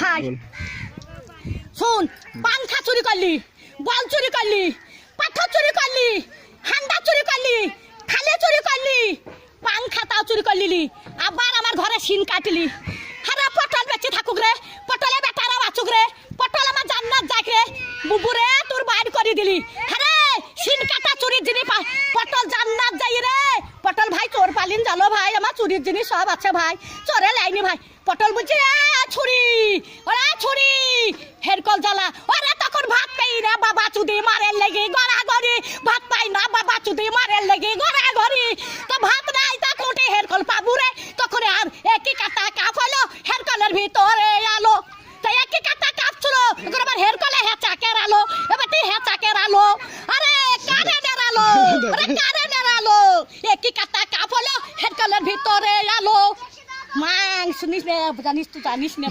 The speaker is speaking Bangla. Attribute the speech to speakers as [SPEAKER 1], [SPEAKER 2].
[SPEAKER 1] ভাই শুন, পাংখা চুরি করলি, বল চুরি করলি, পাথর চুরি করলি, হান্ডা চুরি করলি, থালে চুরি করলি, পাংখাটাও চুরি করলি, আবার আমার ঘরে শিন কাটলি। হারা পটল বেঁচে থাকুক রে, পটলে বেটারা বাঁচুক রে, পটল আমার জান্নাত যাক রে, বুবুরে তোর বাইর করে দিলি। হ্যাঁ শিন কাটা চুরির জিনিস পটল জান্নাত যাই রে। পটল ভাই চোর পালিন জানো ভাই, আমার চুরির জিনিস সব আছে ভাই, চোরে লাইনি ভাই। পটল বুঝছি ছুরি, ওরা ছুরি হেরকল জ্বালা, ওরা তখন ভাত পাই না, বাবা চুদি মারের লেগে গড়া গড়ি, ভাত পাই না বাবা চুদি মারের লেগে গড়া গড়ি। তো ভাত নাই তা কোটে হেরকল পাবু রে, তখন আর একই কাটা কাপ হলো হেরকলের ভিতরে আলো। তো একই কাটা কাপ ছিল, আবার হেরকলে হেঁচা কেরালো, এবার তুই হেঁচা কেরালো। আরে কারে নেড়ালো, আরে কারে নেড়ালো, একই কাটা কাপ হলো হেরকলের ভিতরে আলো। মাং শুনিস না, জানিস তো জানিস না।